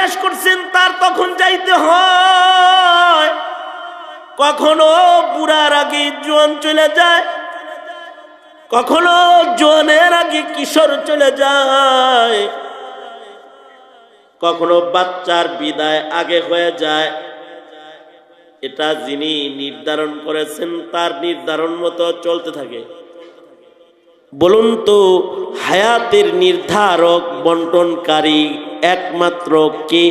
শেষ করছেন তার তখন যাইতে হয়। কখনো বুড়ার আগে জোয়ান চলে যায়, কখনো জোয়ানের আগে কিশোর চলে যায়, কখনো বাচ্চার বিদায় আগে হয়ে যায়। এটা যিনি নির্ধারণ করেছেন তার নির্ধারণ মতো চলতে থাকে। বলুন তো, হায়াতের নির্ধারক বন্টনকারী একমাত্র কে?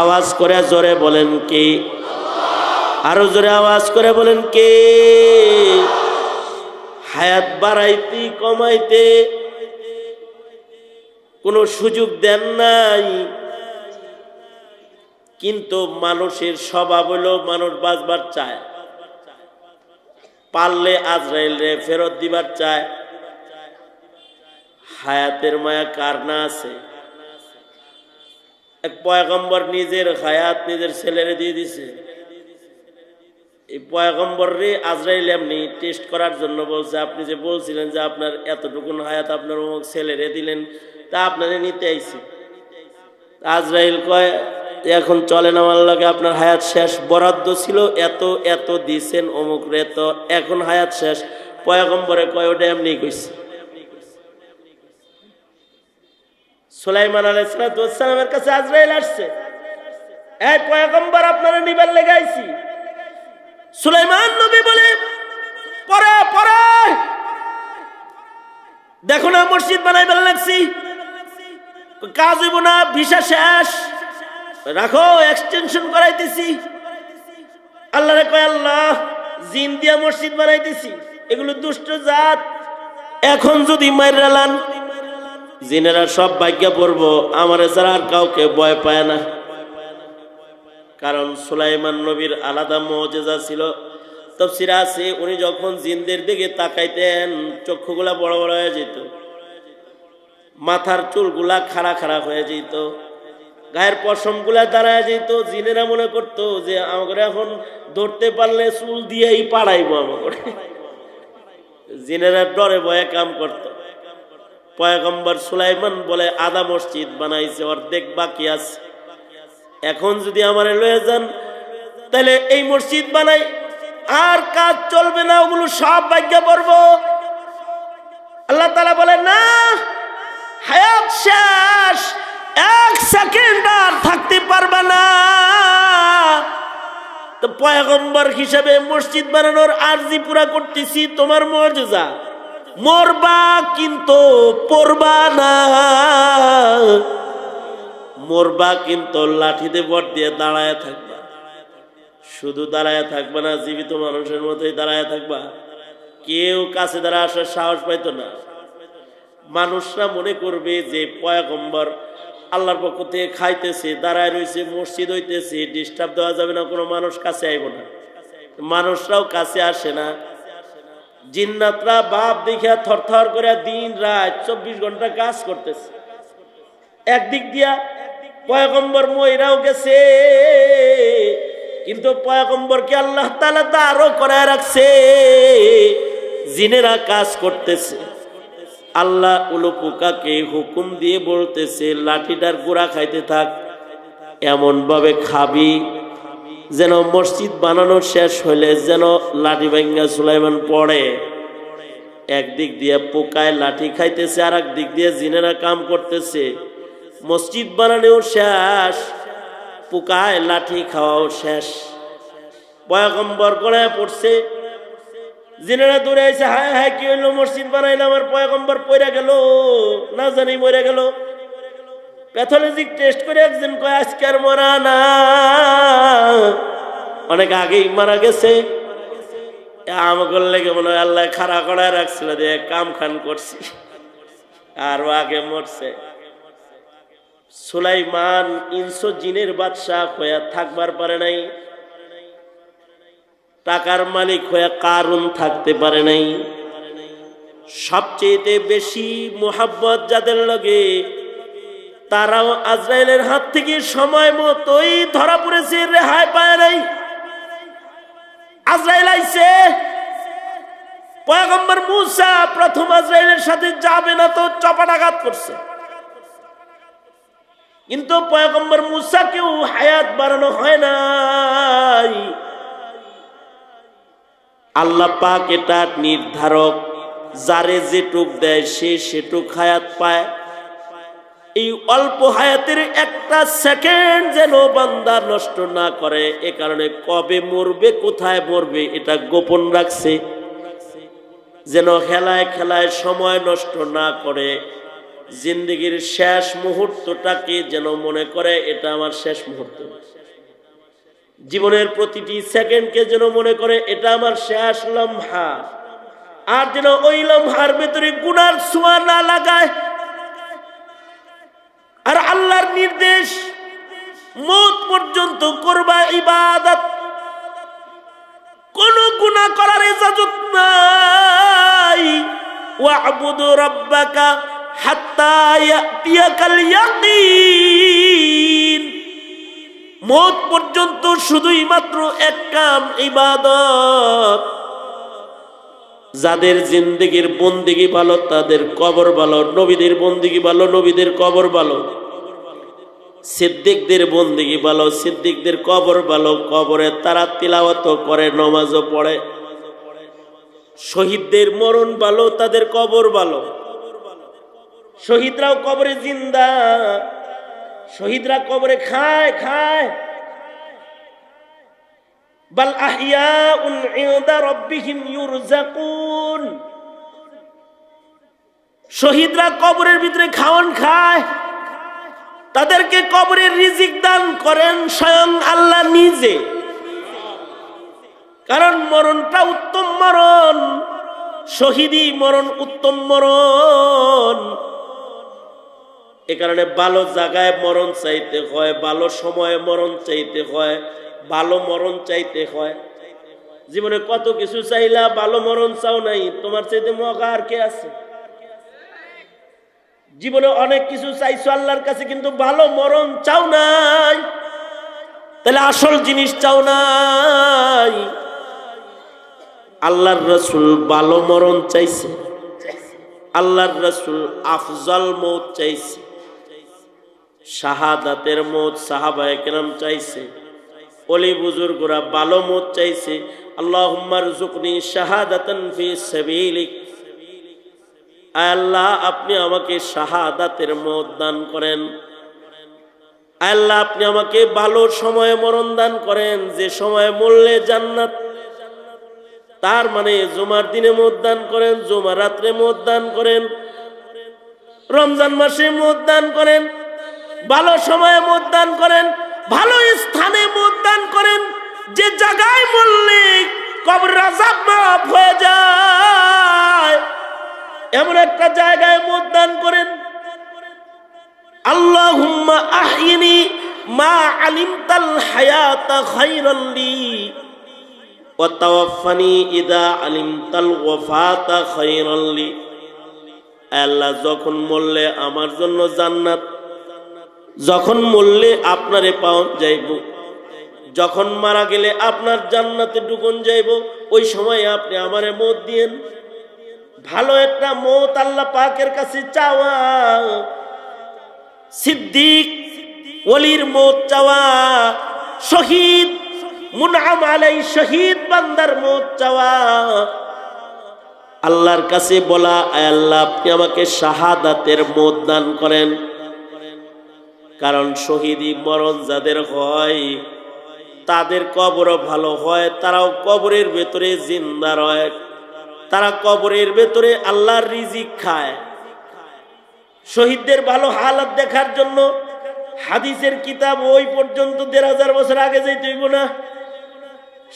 আওয়াজ করে জোরে বলেন কে? আরো জোরে আওয়াজ করে বলেন কে? হায়াত বাড়াইতে কমাইতে কোনো সুযোগ দেন নাই, কিন্তু মানুষের স্বভাব হলো মানুষ বাঁচবার চায়, পারলে আজরাইল রে ফেরত দিবার চায়। হায়াতের মায়া কার না আছে? এক পয়গম্বর নিজের হায়াত নিজের ছেলেরে দিয়ে দিছে। এই পয়গম্বর রে আজরাইল এমনি টেস্ট করার জন্য বলছে, আপনি যে বলছিলেন যে আপনার এতটুকুন হায়াত আপনার অমুক ছেলেরে দিলেন, তা আপনারে নিতে আইছি। আজরাইল কয়, এখন চলেন আমার লাগে, আপনার হায়াত শেষ, বরাদ্দ ছিল এত এত দিছেন অমুক রে, তো এখন হায়াত শেষ। পয়গম্বরে কয়, ওটা এমনি কইছে। সুলাইমান আলাইহিস সালামের কাছে আজরাইল আসছে, এই পয়গম্বর আপনারা নিবার লেগে আইছি। সুলাইমান নবী বলে, পরে পরে দেখো না মসজিদ বানাইবার লাগছি, কাজ হইব না, ভিসা শেষ, রাখো এক্সটেনশন করাইতেছি। আল্লাহ রে কয়, আল্লাহ জিন দিয়া মসজিদ বানাইতেছি, এগুলো দুষ্ট জাত, এখন যদি মাইরালান জিনেরা সব ভাগ্যা পড়বো, আমারে ছাড়া আর কাউকে ভয় পায় না। কারণ সুলাইমান নবীর আলাদা মুজিজা ছিল। তাফসীরে আছে, উনি যখন জিনদের দিকে তাকাইতেন চক্ষুগুলা বড় বড় হয়ে যেত, মাথার চুলগুলা খাড়া খাড়া হয়ে যেত, গায়ের পশমগুলা দাঁড়ায় যেত। জিনেরা মনে করতো যে আমাকে এখন ধরতে পারলে চুল দিয়েই পাড়াইবো আমাকে। জিনেরা ডরে ভয়ে কাম করত। পয়গম্বর সুলাইমান বলে, আধা মসজিদ বানাইছে, অর্ধেক বাকি আছে, এখন যদি আমারে লয়ে যান তাহলে এই মসজিদ বানাই, আর কাজ চলবে না, ওগুলো সব ভাগ্যে পড়বো। আল্লাহ তাআলা বলে, না, হায়াত শেষ, এক সেকেন্ড আর থাকতে পারবে না। তো পয়গম্বর হিসেবে মসজিদ বানানোর আরজি পুরা করতেছি, তোমার মুজিজা, মরবা কিন্তু পড়বা না, মরবা কিন্তু লাঠিতে বট দিয়ে দাঁড়ায় থাকবা। শুধু দাঁড়ায় থাকবা না, জীবিত মানুষের মতোই দাঁড়ায় থাকবা। কেউ কাছে দাঁড়া আসার সাহস পাইতো না। মানুষরা মনে করবে যে পয়গম্বর আল্লাহর পক্ষ থেকে খাইতেছে, দাঁড়ায় রয়েছে, মসজিদ হইতেছে, ডিস্টার্ব দেওয়া যাবে না, কোনো মানুষ কাছে আইব না। মানুষরাও কাছে আসে না। জিন্নাতরা বাপ দেখিয়া থরথর করে দিন রাত 24 ঘন্টা কাজ করতেছে। একদিক দিয়া পয়গম্বর মইরাও গেছে, কিন্তু পয়গম্বরকে আল্লাহ তাআলা দাঁড়ও করায় রাখছে, জিনেরা কাজ করতেছে। আল্লাহ উলুপুকাকে হুকুম দিয়ে বলতেছে, লাঠিটার গোড়া খাইতে থাক, এমন ভাবে খাবি যেন মসজিদ বানানো শেষ হইলে যেন লাঠি ভাঙ্গা সুলাইমান পড়ে। একদিক দিয়ে পোকায় লাঠি খাইতেছে, আর এক দিক দিয়ে জিনেরা কাম করতেছে। মসজিদ বানানোও শেষ, পোকায় লাঠি খাওয়াও শেষ। পয়গম্বর গড়ায় পড়ছে, জিনেরা দৌড়ে আইছে, হায় হায় কি হইলো, মসজিদ বানাইলাম আর পয়গম্বর পইরা গেল, না জানি মরে গেল। প্যাথোলজিক টেস্ট করে একজন কয়, আজকে আর মরা না, অনেক আগেই মারা গেছে। আমাকে লেগে মনে হয় আল্লাহ খাড়া করায় রাখছিল, যে কাম খান করছি, আরো আগে মরছে। সুলাইমান ইনসো জিনের বাদশাহ হয়ে থাকবার পারে নাই, টাকার মালিক হয়ে কারুন থাকতে পারে নাই। সবচেয়ে বেশি মোহাব্বত যাদের লগে, তারাও আজরাইলের হাত থেকে সময় মতোই ধরা পড়েছে, রেহাই পায় নাই। আজরাইল আইছে, পয়গম্বর মূসা প্রথম আজরাইলের সাথে যাবে না তো চপাটাঘাত করছে। কিন্তু পয়গম্বর মুসাকেও হায়াত বাড়ানো হয় নাই। আল্লাহ পাক এটা নির্ধারক, যারে যেটুক দেয় সে সেটুক হায়াত পায়। এই অল্প হায়াতের একটা সেকেন্ড যেন বান্দা নষ্ট না করে, এ কারণে কবে মরবে কোথায় মরবে এটা গোপন রাখছে, যেন খেলায় খেলায় সময় নষ্ট না করে। জিন্দগির শেষ মুহূর্তটাকে যেন মনে করে এটা আমার শেষ মুহূর্ত, জীবনের প্রতিটি সেকেন্ডকে যেন মনে করে এটা আমার শেষ লম্হা, আর যেন ওই লম্হার ভেতরে গুনার ছোঁয়া না লাগায়। আর আল্লাহর নির্দেশ, মওত পর্যন্ত করবা ইবাদত, কোন গুনাহ করার ইজাজত নাই। ওয়া'বুদু রাব্বাকা হাত্তা ইয়াতিয়াকাল ইয়াকিন, মওত পর্যন্ত শুধুই মাত্র এক কাম, ইবাদত। যাদের জিন্দেগির বন্দেগি ভালো তাদের কবর ভালো, নবীদের বন্দেগি ভালো নবীদের কবর ভালো, সিদ্দিকদের বন্দেগি ভালো সিদ্দিকদের কবর ভালো, কবরে তারা তিলাওয়াত করে নামাজও পড়ে। শহীদদের মরণ ভালো, তাদের কবর ভালো। শহীদরাও কবরে জিন্দা, শহীদরা কবরে খায় খায়। বাল আহইয়াউন ইনদা রাব্বিহিম ইউরযাকুন, শহীদরা কবরের ভিতরে খাওয়ান খায়, তাদেরকে কবরের রিজিক দান করেন স্বয়ং আল্লাহ নিজে। কারণ মরণটা উত্তম মরণ, শহীদি মরণ উত্তম মরণ। এ কারণে ভালো জায়গায় মরণ চাইতে হয়, ভালো সময়ে মরণ চাইতে হয়, ভালো মরণ চাইতে হয়। জীবনে কত কিছু চাইলা, ভালো মরণ চাও নাই, তোমার চাইতে মগা আর কে আছে? জীবনে অনেক কিছু চাইছো আল্লাহর কাছে, কিন্তু ভালো মরণ চাও নাই, তাহলে আসল জিনিস চাও নাই। আল্লাহর রাসূল ভালো মরণ চাইছে, আল্লাহর রাসূল আফজাল মওত চাইছে, শাহাদাতের মওত সাহাবায়ে কেরাম চাইছে, ওলি বুজুর্গরা ভালো মওত চাইছে। আল্লাহুম্মা রযুকনি শাহাদাতান ফি সাবিলিক, আল্লাহ আপনি আমাকে শাহাদাতের মওত দান করেন। আল্লাহ আপনি আমাকে ভালো সময়ে মরণ দান করেন, যে সময়ে মরলে জান্নাত। তার মানে জুমার দিনে মওত দান করেন, জুমার রাত্রে মওত দান করেন, রমজান মাসে মওত দান করেন, ভালো সময়ে মওত দান করেন, ভালো স্থানে মওত দান করেন, যে জায়গায় মরলে কবর আযাব মাফ হয়ে যায়, এমন একটা জায়গায় মওত দান করেন। আল্লাহুম্মা আহইনি মা আলিমতাল হায়াতা খায়রাল লি ওয়া তাওয়াফফানি ইযা আলিমতাল ওয়াফাতা খায়রাল লি। আল্লাহ যখন মরলে আমার জন্য জান্নাত, যখন মরলে আপনারে পাওয়া যাইব, যখন মারা গেলে আপনার জান্নাতে ঢুকুন যাইব, ওই সময় আপনি আমারে মওত দিয়েন। ভালো একটা মওত আল্লাহ পাকের কাছে চাওয়া, সিদ্দিক ওলির মওত চাওয়া, শহীদ মুনআম আলাই শহীদ বান্দার মওত চাওয়া, আল্লাহর কাছে বলা, আয় আল্লাহ আপনি আমাকে শাহাদাতের মওত দান করেন। কারণ শহীদি মরণ যাদের হয় তাদের কবরও ভালো হয়, তারাও কবরের ভেতরে জিন্দা রয়, তারা কবরের ভেতরে আল্লাহর রিজিক খায়। শহীদদের ভালো হালাত দেখার জন্য হাদিসের কিতাব ওই পর্যন্ত ১৫০০ বছর আগে যাইতে হইব না।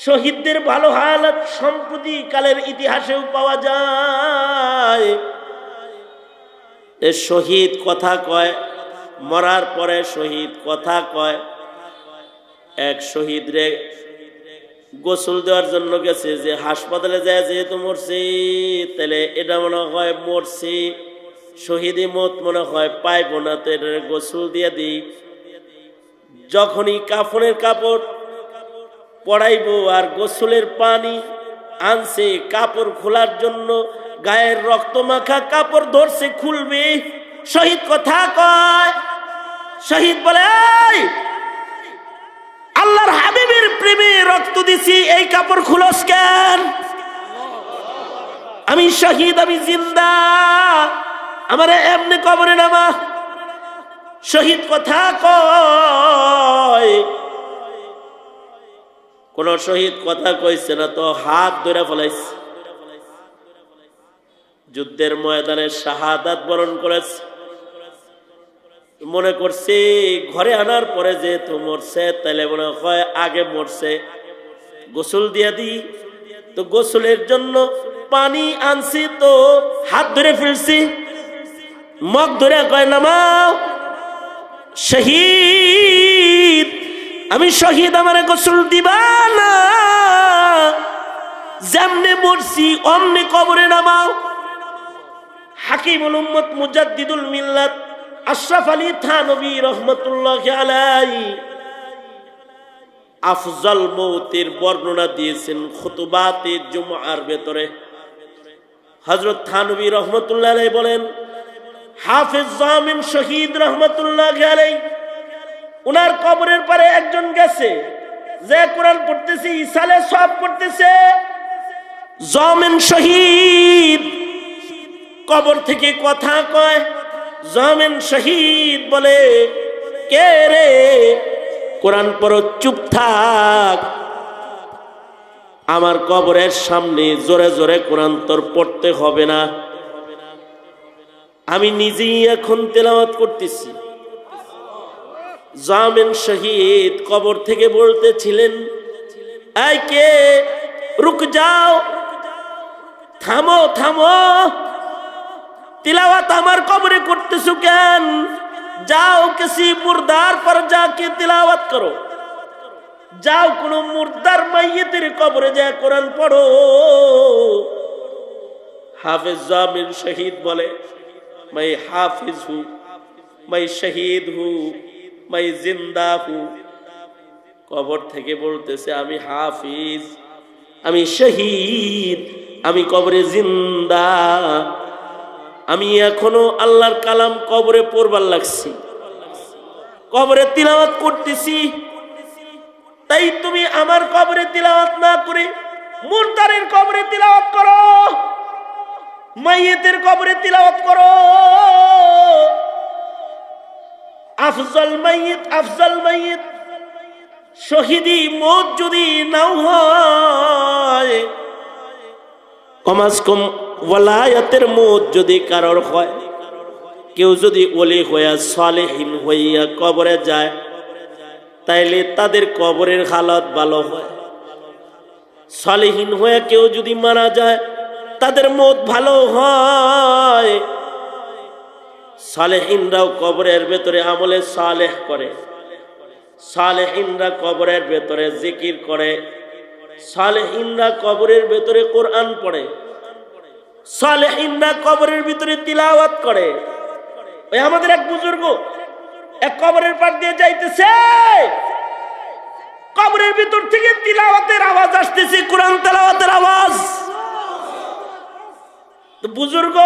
শহীদদের ভালো হালাত সম্প্রতি কালের ইতিহাসেও পাওয়া যায়। শহীদ কথা কয়, মরার পরে শহীদ কথা কয়। এক শহীদ রে গোসল দেওয়ার জন্য গেছে, যে হাসপাতালে যায় যেহেতু মরছি, তাহলে এটা মনে হয় মরছি, শহীদি মত মনে হয় পাইব না, তো এটা গোসল দিয়ে দিই। যখনই কাফনের কাপড় পড়াইবো আর গোসলের পানি আনছে কাপড় খোলার জন্য, গায়ের রক্ত মাখা কাপড় ধরছে খুলবে, শহীদ কথা কয়, শহীদ বলে, এই আল্লাহর হাবিবের প্রেমে রক্ত দিছি, এই কাপড় খুলস কেন? আমি শহীদ, আমি জিন্দা, আমারে এমনি কবরে নামা। শহীদ কথা কয়, কোন শহীদ কথা কইছে না তো, হাত ধরে ফেলাইছে। যুদ্ধের ময়দানে শাহাদাত বরণ করেছে, মনে করছে ঘরে আনার পরে যেহেতু মরছে, তাইলে মনে হয় আগে মরছে, গোসল দিয়া দিই। তো গোসলের জন্য পানি আনছি, তো হাত ধরে ফেলছি, মগ ধরে কয় নামাও, শহীদ, আমি শহীদ, আমারে গোসল দিবা না, যেমনে মরছি অমনি কবরে নামাও। হাকিমুল উম্মত মুজাদ্দিদুল মিল্লাত আশরাফ আলী থানভী রহমতুল্লাহি আলাইহি আফজাল মৌতের বর্ণনা দিয়েছেন খুতুবাতে জুমআর ভেতরে। হযরত থানভী রহমতুল্লাহি আলাইহি বলেন, হাফেজ জামিন শহীদ রহমতুল্লাহি আলাইহি উনার কবরের পারে একজন গেছে, যে কোরআন পড়তেছে, ইসালে সব পড়তেছে। জামিন শহীদ কবর থেকে কথা কয়, জামিন শহীদ বলে, কে রে, কোরআন পড়ো, চুপ থাক, আমার কবরের সামনে জোরে জোরে কোরআন তোর পড়তে হবে না, আমি নিজেই এখন তেলাওয়াত করতেছি। জামিন শহীদ কবর থেকে বলতেছিলেন, এই কে, রুক যাও, থামো থামো, तिलावत আমার কবরে করতেছো কেন? যাও किसी मुर्दार पर जाके तिलावत करो, যাও কোন মুর্দার মাইয়িতের কবরে যা কোরআন পড়ো। হাফেজ জামিল শহীদ বলে, मैं हाफिज हूँ, मैं शहीद हूँ, मैं जिंदा हूँ। কবর থেকে বলতেছে, আমি হাফিজ, আমি শহীদ, আমি কবরে জিন্দা, আমি এখনো আল্লাহর কালাম কবরে পড়বার লাগছি, কবরে তিলাওয়াত করতেছি। তাই তুমি আমার কবরে তিলাওয়াত না করে মুর্দারের কবরে তিলাওয়াত করো, মাইয়িতের কবরে তিলাওয়াত করো। আফজল মাইয়িত, আফজল মাইয়িত, শহীদি মওত যদি নাও হয়, কমাস কম ওয়ালায়াতের মওত যদি কারোর হয়, কেউ যদি ওলি হইয়া সালেহিন হইয়া কবরে যায়, তাইলে তাদের কবরের হালত ভালো হয়। সালেহিন হইয়া কেউ যদি মারা যায়, তাদের মওত ভালো হয়। সালেহিনরাও কবরের ভেতরে আমলে সালেহ করে, সালেহিনরা কবরের ভেতরে জিকির করে, সালেহিনরা কবরের ভেতরে কোরআন পড়ে, সালেহিনরা কবরের ভিতরে তিলাওয়াত করে। ওই আমাদের এক বুজুর্গ এক কবরের পার দিয়ে যাইতেছে, কবরের ভিতর থেকে তিলাওয়াতের আওয়াজ আসতেছে, কোরআন তেলাওয়াতের আওয়াজ। তো বুজুর্গ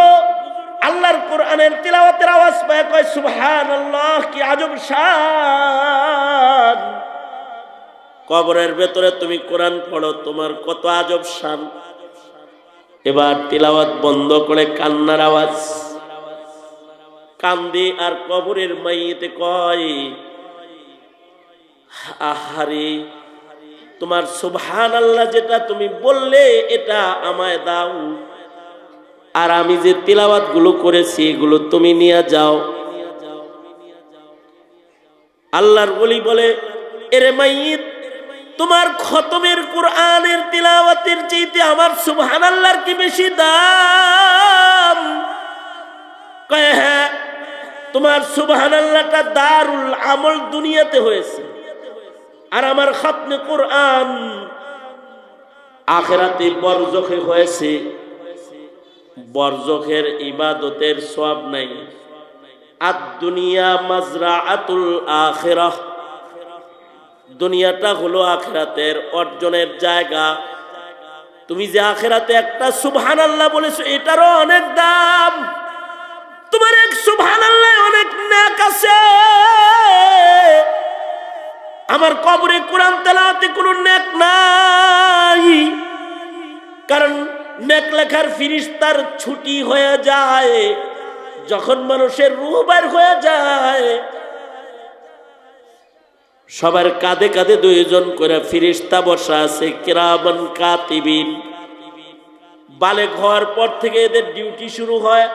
আল্লাহর কোরআনের তিলাওয়াতের আওয়াজ পায়, কয় সুবহানাল্লাহ, কি আজব শান। কবরের ভেতরে তুমি কোরআন পড়ো, তোমার কত আজব শান। এবার তিলাওয়াত বন্ধ করে কান্নার আওয়াজ, কান্দি। আর কবরের মাইয়িতে কয়, আহারে, তোমার সুবহানাল্লাহ যেটা তুমি বললে এটা আমায় দাও, আর আমি যে তিলাওয়াত গুলো করেছি এগুলো তুমি নিয়ে যাও। আল্লাহর ওলি বলে, এরে মাইয়িত, তোমার খতমের কোরআনের তিলাওয়াতের চাইতে আমার সুবহানাল্লাহর কি বেশি দাম? কয় হ্যাঁ, তোমার সুবহানাল্লাহটা দারুল আমল দুনিয়াতে হয়েছে, আর আমার খতমে কোরআন আখিরাতে বরজখে হয়েছে। বরজখের ইবাদতের সওয়াব নাই। আদ দুনিয়া মাজরাআতুল আখিরাহ, দুনিয়াটা হলো আখিরাতের অর্জনের জায়গা। তুমি যে আখিরাতে একটা সুবহানাল্লাহ বলেছো, এটারও অনেক দাম। তোমার এক সুবহানাল্লাহ অনেক নেক আছে। কোরআন তেলাওয়াতে কোনো নেক নাই, কারণ নেক লেখার ফেরেশতার ছুটি হয়ে যায় যখন মানুষের রূহ বের হয়ে যায়। সবার কাঁধে কাঁধে দুইজন করে ফেরেশতা বসা আছে, কিরামান কাতিবিন। বালেগ হওয়ার পর থেকে এদের ডিউটি শুরু হয়,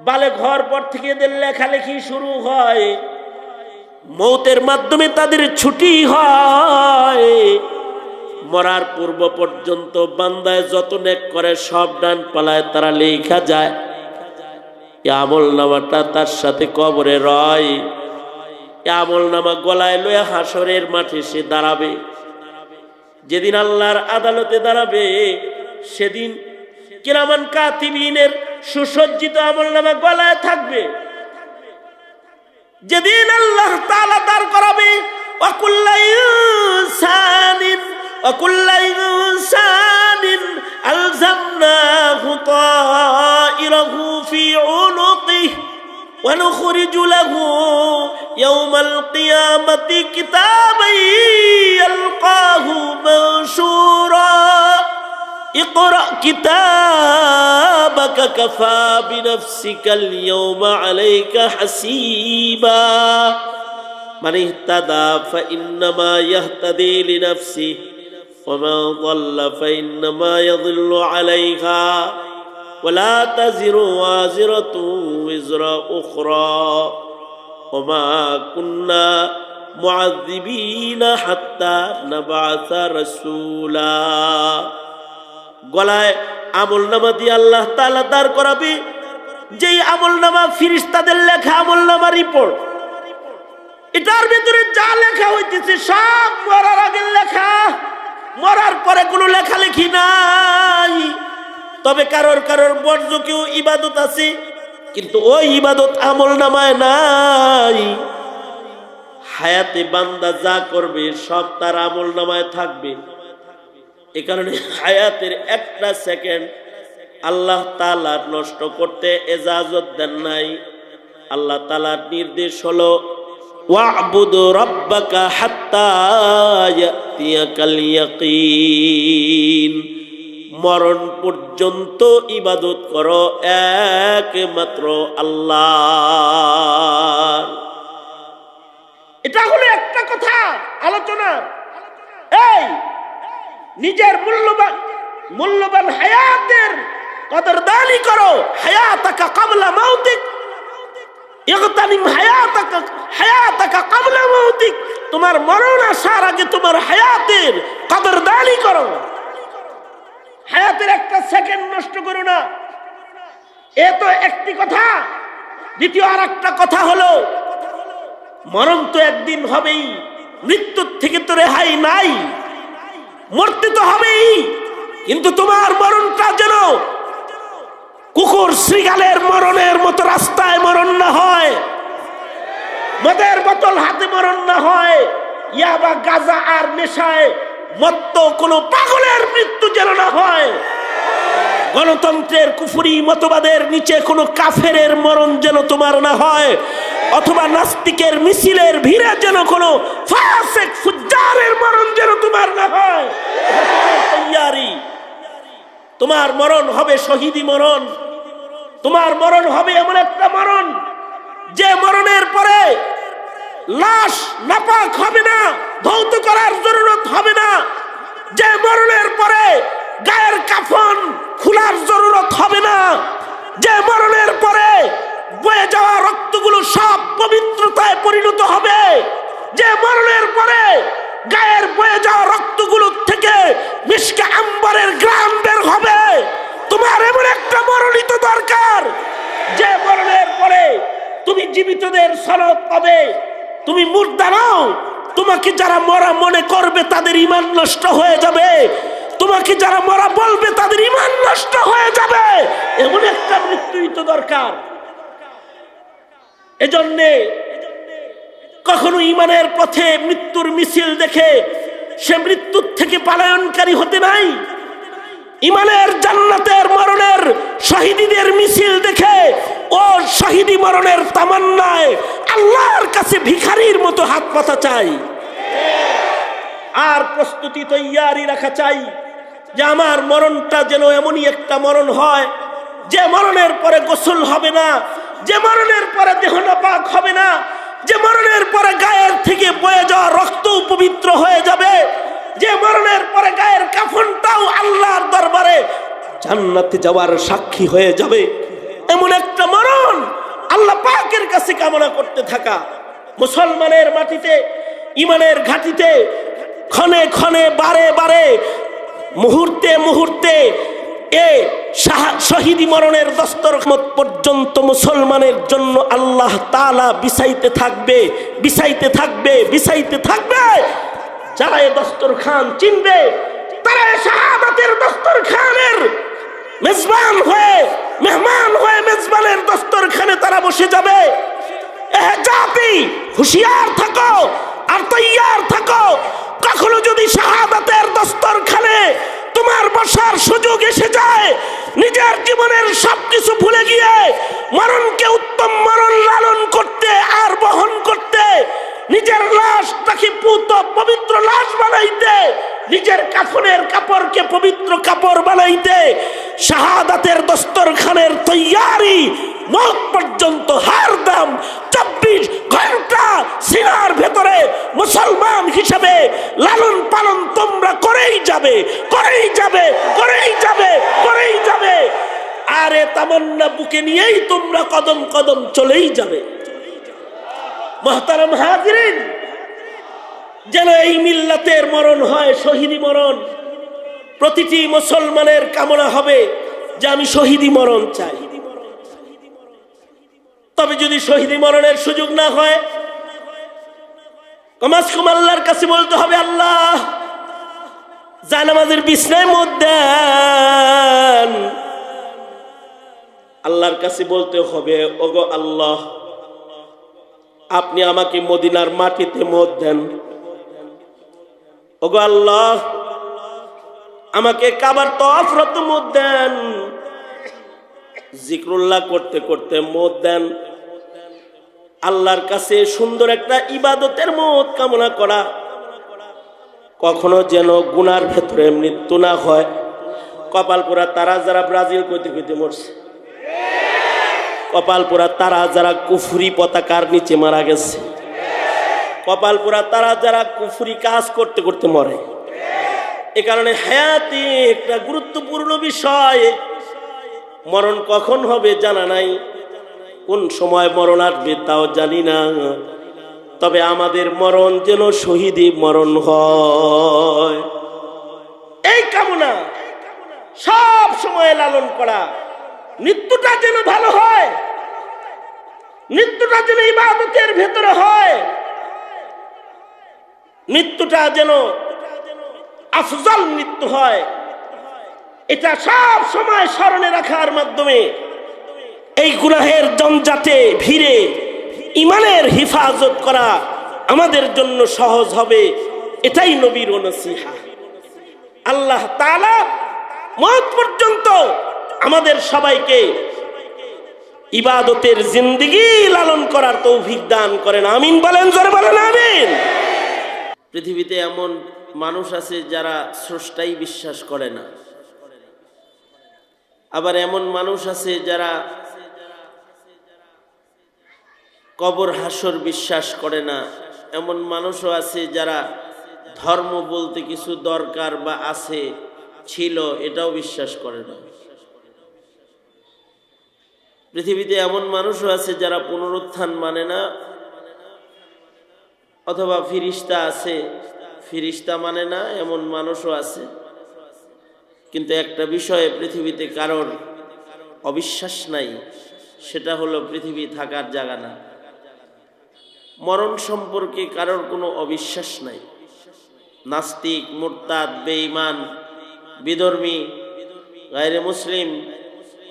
বালেগ হওয়ার পর থেকে এদের লেখালেখি শুরু হয়, মৌতের মাধ্যমে তাদের ছুটি হয়। মরার পূর্ব পর্যন্ত বান্দায় যত নেক করে সব ডান পালায় তারা লেখা যায়। আমল নামাটা তার সাথে কবরে রয়। আমল নামা গলায় লয়ে হাসরের মাঠে সে দাঁড়াবে। যেদিন আল্লাহর আদালতে দাঁড়াবে সেদিন কিরামান কাতিবিনের সুসজ্জিত আমল নামা গলায় থাকবে। যেদিন আল্লাহ তাআলা দাঁড় করাবে ওয়াকুল্লা ইনসানিন আলজামনাহু তাইরাহু ফি উনুকিহি ওয়া নুখরিজু লাহু ইয়াওমাল কিয়ামাতি কিতাবান ইয়ালকাহু মানশুরা اقرأ كتابك كفى بنفسك اليوم عليك حسيبا من اهتدى فإنما يهتدي لنفسه ومن ضل فإنما يضل عليها ولا تزر وازرة وزر أخرى وما كنا معذبين حتى نبعث رسولا। গলায় আমল নামা দিয়ে আল্লাহ তাআলা দাঁড় করাবে, যেই আমল নামা ফেরেশতাদের লেখা আমল নামা রিপোর্ট। এটার ভিতরে যা লেখা হইতেছে সব মরার আগের লেখা, মরার পরে কোনো লেখালেখি নাই। তবে কারোর কারোর বর্জ্য কেউ ইবাদত আছে, কিন্তু ওই ইবাদত আমল নামায় নাই। হায়াতে বান্দা যা করবে সব তার আমল নামায় থাকবে। এ কারণে হায়াতের একটা সেকেন্ড আল্লাহ তাআলা নষ্ট করতে এজাজত দেন নাই। আল্লাহ তাআলার নির্দেশ হলো ওয়া'বুদ রাব্বাকা হাত্তা ইয়াতিয়াকাল ইয়াকিন, মরণ পর্যন্ত ইবাদত করো একমাত্র আল্লাহ। এটা হলো একটা কথা আলোচনা। এই নিজের মূল্যবান হায়াতের কদরদানি করো। হায়াতাকা ক্বাবলা মাউতিক, ইগতানিম হায়াতাকা ক্বাবলা মাউতিক। তোমার মরণ আসার আগে তোমার হায়াতের কদরদানি করো। হায়াতের একটা সেকেন্ড নষ্ট করো না। এ তো একটি কথা। দ্বিতীয় আর একটা কথা হলো, মরণ তো একদিন হবেই, মৃত্যুর থেকে তো রেহাই নাই। মরতে তো হবেই, কিন্তু তোমার মরণটা যেন কুকুর শৃগালের মরণের মতো রাস্তায় মরণ না হয়, মদের বোতল হাতে মরণ না হয়, ইয়াবা গাঁজা আর নেশায় মত্ত কোনো পাগলের মৃত্যু যেন না হয়, গণতন্ত্রের কুফরি মতবাদের নিচে কোনো কাফেরের মরণ যেন তোমার না হয়, অথবা নাস্তিকের মিছিলের ভিড়ে যেন কোনো ফাসিক ফুজ্জারের মরণ যেন তোমার না হয়। তৈয়ারি, তোমার মরণ হবে শহীদি মরণ। তোমার মরণ হবে এমন একটা মরণ যে মরণের পরে লাশ নাপাক হবে না, ধৌত করার জরুরত হবে না, যে মরণের পরে গায়ের কাফন খোলার জরুরত হবে না, যে মরণের পরে বয়ে যাওয়া রক্তগুলো সব পবিত্রতায় পরিণত হবে, যে মরণের পরে গায়ের বয়ে যাওয়া রক্তগুলো থেকে মিশকে আম্বরের গ্রাম বের হবে। তোমার এমন একটা মরণই তো দরকার যে মরণের পরে তুমি জীবিতদের সনদ পাবে। তুমি মুর্দা নাও, তোমাকে যারা মরা মনে করবে তাদের ঈমান নষ্ট হয়ে যাবে, তোমাকে যারা মরা বলবে তাদের ঈমান নষ্ট হয়ে যাবে। এমন একটা মৃত্যুই তো দরকার। এজন্যে কখনো ঈমানের পথে মৃত্যুর মিছিল দেখে সে মৃত্যুর থেকে পলায়নকারী হতে নাই। ঈমানের জান্নাতের মরণের শহীদদের মিছিল দেখে ও শহীদি মরণের তামান্নায় আল্লাহর কাছে ভিখারির মতো হাত পাতা চাই। আর প্রস্তুতি তৈয়ারি রাখা চাই যে আমার মরণটা যেন এমনই একটা মরণ হয় যে মরণের পরে গোসল হবে না, যে মরণের পরে দেহ নাপাক হবে না, যে মরণের পরে গায়ের থেকে বয়ে যাওয়া রক্ত পবিত্র হয়ে যাবে, যে মরণের পরে গায়ের কাফনটাও আল্লাহর দরবারে জান্নাতে যাওয়ার সাক্ষী হয়ে যাবে। এমন একটা মরণ আল্লাহ পাকের কাছে কামনা করতে থাকা। মুসলমানের মাটিতে, ইমানের ঘাটিতে ক্ষণে ক্ষণে বারে বারে মুহূর্তে মুহূর্তে এ শহীদি মরণের দস্তরখান পর্যন্ত মুসলমানের জন্য আল্লাহ তাআলা বিছাইতে থাকবে, বিছাইতে থাকবে, বিছাইতে থাকবে। যারা এ দস্তরখান চিনবে তারা শাহাদাতের দস্তরখানের মেজবান হয়ে, মেহমান হয়ে মেজবানের দস্তরখানে তারা বসে যাবে। এ জাতি হুঁশিয়ার থাকো আর তৈয়ার থাকো। কখনো যদি শাহাদাতের দস্তরখানে তোমার বসার সুযোগ এসে যায়, নিজের জীবনের সবকিছু ভুলে গিয়ে মরণকে উত্তম মরণ লালন করতে আর বহন করতে, নিজের লাশটাকে পুত পবিত্র লাশ বানাইতে, নিজের কাফনের কাপড়কে পবিত্র কাপড় বানাইতে শাহাদাতের দস্তরখানের তৈয়ারি মত পর্যন্ত হারদম 24 ঘন্টা সিনার ভেতরে মুসলমান হিসেবে লালন পালন তোমরা করেই যাবে, করেই যাবে, করেই যাবে, করেই যাবে। আরে তামান্না বুকে নিয়েই তোমরা কদম কদম চলেই যাবে। মুহতারাম হাজিরিন, যেন এই মিল্লাতের মরণ হয় শহীদি মরণ। প্রতিটি মুসলমানের কামনা হবে যে আমি শহীদি মরণ চাই। তবে যদি শহীদি মরণের সুযোগ না হয়, কমাস কম আল্লাহর কাছে বলতে হবে, আল্লাহ জানামাজের বিছনায় মত দেন। আল্লাহর কাছে বলতে হবে, ওগো আল্লাহ আপনি আমাকে মদিনার মাটিতে মত দেন। ওগো আল্লাহ আমাকে কাবার তওয়াফরত মত দেন। জিকরুল্লাহ করতে করতে মত দেন। আল্লাহর কাছে সুন্দর একটা ইবাদতের মত কামনা করা। কখনো যেন গুনার ভেতরে মৃত্যু না হয়। কপাল পোড়া তারা যারা ব্রাজিল কইতে কইতে মরছে, কপাল পোড়া তারা যারা কুফরি পতাকার নিচে মারা গেছে, কপাল পোড়া তারা যারা কুফরি কাজ করতে করতে মরে। এ কারণে হায়াতে একটা গুরুত্বপূর্ণ বিষয়। মরণ কখন হবে জানা নাই, কোন সময় মরণ আসবে তাও জানি না। তবে আমাদের মরণ যেন শহীদি মরণ হয়, এই কামনা সব সময় লালন করা। মৃত্যুটা যেন ভালো হয়, মৃত্যুটা যেন ইবাদতের ভেতরে হয়, মৃত্যুটা যেন আফজল মৃত্যু হয়। এটা সব সময় স্মরণে রাখার মাধ্যমে এই গুনাহের জঞ্জাটে ভিড়ে ইমানের হিফাজত করা আমাদের জন্য সহজ হবে। এটাই নবীর নসিহা। আল্লাহ তাআলা মওত পর্যন্ত আমাদের সবাইকে ইবাদতের জিন্দেগি লালন করার তৌফিক দান করেন। আমিন বলেন, জোরে বলেন আমিন। পৃথিবীতে এমন মানুষ আছে যারা স্রষ্টাই বিশ্বাস করে না, আবার এমন মানুষ আছে যারা কবর হাসর বিশ্বাস করে না। এমন মানুষও আছে যারা ধর্ম বলতে কিছু দরকার বা আছে, ছিল, এটাও বিশ্বাস করে না। পৃথিবীতে এমন মানুষও আছে যারা পুনরুত্থান মানে না, অথবা ফিরিস্তা আছে, ফিরিস্তা মানে না, এমন মানুষও আছে। কিন্তু একটা বিষয়ে পৃথিবীতে কারোর অবিশ্বাস নাই, সেটা হলো পৃথিবী থাকার জায়গা না। মরণ সম্পর্কে কারোর কোনো অবিশ্বাস নাই। নাস্তিক, মুরতাদ, বেঈমান, বিধর্মী, গায়রে মুসলিম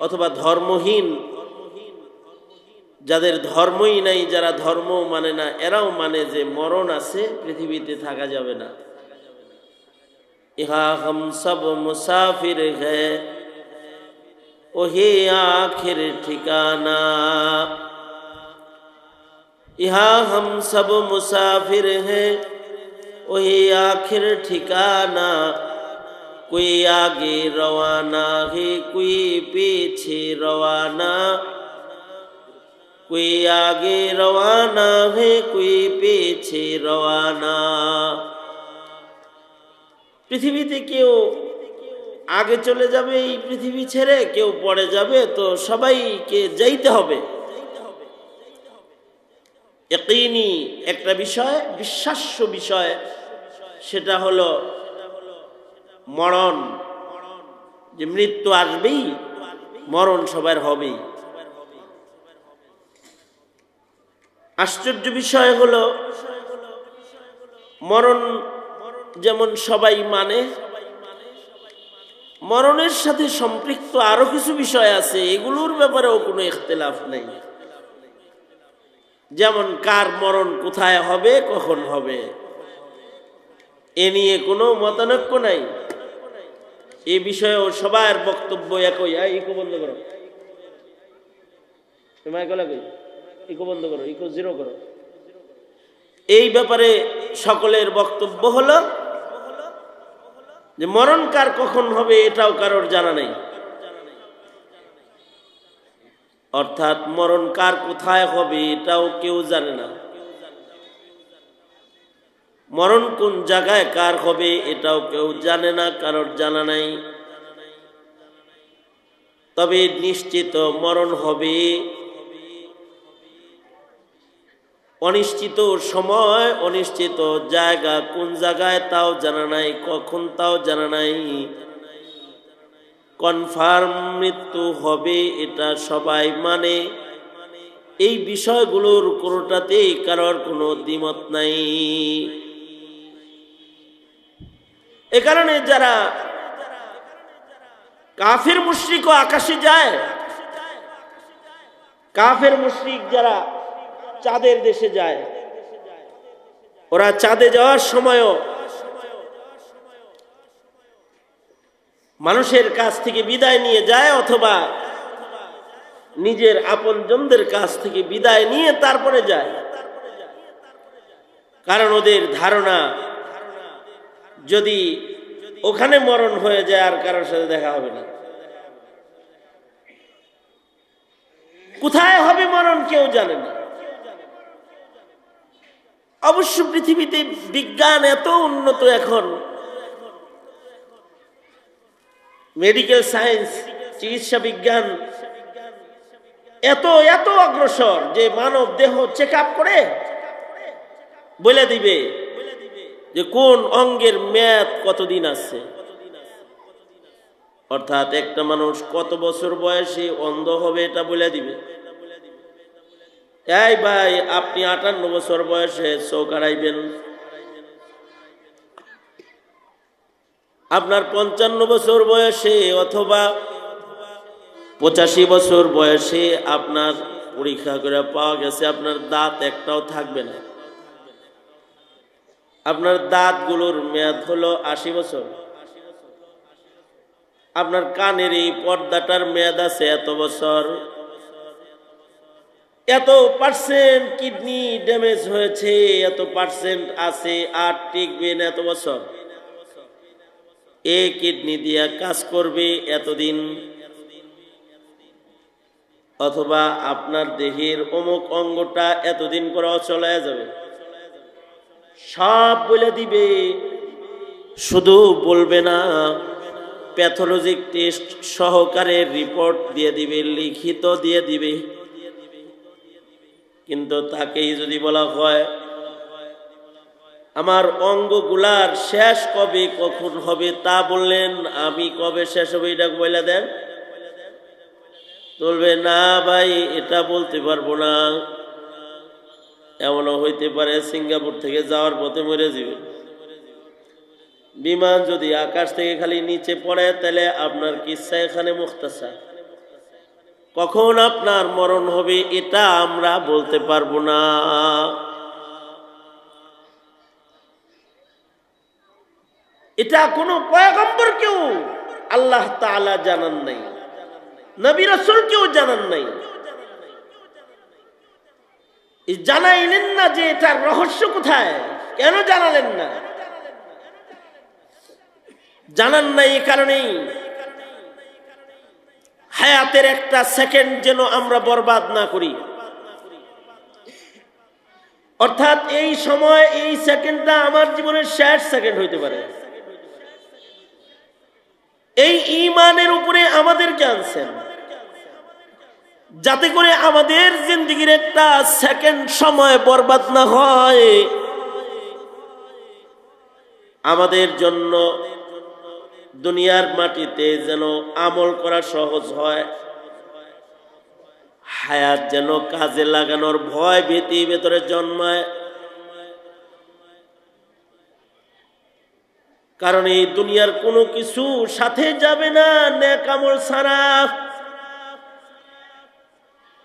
অথবা ধর্মহীন, যাদের ধর্মই নাই, যারা ধর্ম মানে না, এরাও মানে যে মরণ আছে, পৃথিবীতে থাকা যাবে না। ইহা হাম সব মুসাফির হ্যায় ওহি আখির ঠিকানা। ইহা হাম সব মুসাফির হ্যায় वही आखिर ठिकाना, कोई आगे रवाना है कोई पीछे रवाना, कोई आगे रवाना है कोई पीछे रवाना। পৃথিবীতে কেউ আগে চলে যাবে এই পৃথিবী ছেড়ে, কেউ পরে যাবে, তো সবাইকে যাইতে হবে। ইয়াকিনি একটা বিষয়, বিশ্বাস্য বিষয়, সেটা হলো মরণ, যে মৃত্যু আসবেই, মরণ সবার হবেই। আশ্চর্য বিষয় হলো মরণ যেমন সবাই মানে, মরণের সাথে সম্পৃক্ত আরো কিছু বিষয় আছে, এগুলোর ব্যাপারেও কোনো ইখতিলাফ নেই। যেমন কার মরণ কোথায় হবে, কখন হবে, এ নিয়ে কোনো মতানৈক্য নাই। এই বিষয়েও সবার বক্তব্য একই। ইকো বন্ধ করো, ইকো বন্ধ করো, ইকো জিরো করো। এই ব্যাপারে সকলের বক্তব্য হলো যে মরণ কার কখন হবে এটাও কারোর জানা নেই। অর্থাৎ মরণ কার কোথায় হবে এটাও কেউ জানে না, মরণ কোন জায়গায় কার হবে এটাও কেউ জানে না, কারোর জানা নাই। তবে নিশ্চিত মরণ হবে। অনিশ্চিত সময়, অনিশ্চিত জায়গা, কোন জায়গায় তাও জানা নাই, কখন তাও জানা নাই। কনফার্ম মৃত্যু হবে এটা সবাই মানে। এই বিষয়গুলোর কোনোটাতেই কারোর কোনো দ্বিমত নাই। এ কারণে যারা কাফের মুশরিক ও আকাশে যায়, কাফের মুশরিক যারা চাঁদের দেশে যায়, ওরা চাঁদে যাওয়ার সময়ও মানুষের কাছ থেকে বিদায় নিয়ে যায়, অথবা নিজের আপনজনদের কাছ থেকে বিদায় নিয়ে তারপরে যায়। কারণ ওদের ধারণা যদি ওখানে মরণ হয়ে যায় আর কারোর সাথে দেখা হবে না। কোথায় হবে মরণ কেউ জানে না। অবশ্য পৃথিবীতে বিজ্ঞান এত উন্নত, এখন মেডিকেল সায়েন্স, চিকিৎসা বিজ্ঞান এত এত অগ্রসর যে মানব দেহ চেক আপ করে বলে দিবে যে কোন অঙ্গের মেয়াদ কতদিন আছে। অর্থাৎ একটা মানুষ কত বছর বয়সে অন্ধ হবে এটা বলে দিবে। এই ভাই, আপনি 58 বছর বয়সে চোখ হারাইবেন, আপনার 55 বছর বয়সে অথবা 85 বছর বয়সে আপনার পরীক্ষা করে পাওয়া গেছে আপনার দাঁত একটাও থাকবে না। আপনার দাঁতগুলোর মেয়াদ হলো 80 বছর। আপনার কানের এই পর্দাটার মেয়াদ আছে এত বছর। এত পার্সেন্ট কিডনি ড্যামেজ হয়েছে, এত পার্সেন্ট আছে আর টিকবে না এত বছর। এই কিডনি দিয়ে কাজ করবে এতদিন, অথবা আপনার দেহের অমুক অঙ্গটা এতদিন করে অচল হয়ে যাবে, সব বলে দিবে। শুধু বলবে না, প্যাথোলজিক টেস্ট সহকারে রিপোর্ট দিয়ে দিবে, লিখিত দিয়ে দিবে। কিন্তু তাকেই যদি বলা হয় আমার অঙ্গগুলার শেষ কবে কখন হবে তা বললেন, আমি কবে শেষ হবে এটা বলে দেন, বলবে না ভাই এটা বলতে পারবো না। এমনও হইতে পারে সিঙ্গাপুর থেকে যাওয়ার পথে মরে যাবে। বিমান যদি আকাশ থেকে খালি নিচে পড়ে তাহলে আপনার কিচ্ছা এখানে মুখতাসার। কখন আপনার মরণ হবে এটা আমরা বলতে পারবো না। এটা কোনো পয়গম্বরকেও আল্লাহ তাআলা জানান নাই, নবী রাসূলকেও জানান নাই। জানাইলেন না যে এটার রহস্য কোথায়, কেন জানালেন না? জানান না। এই কারণেই হায়াতের একটা সেকেন্ড যেন আমরা বরবাদ না করি। অর্থাৎ এই সময় এই সেকেন্ডটা আমার জীবনের শেষ সেকেন্ড হইতে পারে। এই ঈমানের উপরে আমাদেরকে আনছেন যাতে করে আমাদের জিন্দেগির একটা সেকেন্ড সময় বরবাদ না হয়। আমাদের জন্য দুনিয়ার মাটিতে যেন আমল করা সহজ হয়, হায়াত যেন কাজে লাগানোর ভয় ভীতি ভেতরে জন্মায়। কারণ এই দুনিয়ার কোনো কিছু সাথে যাবে না নেক আমল ছাড়া।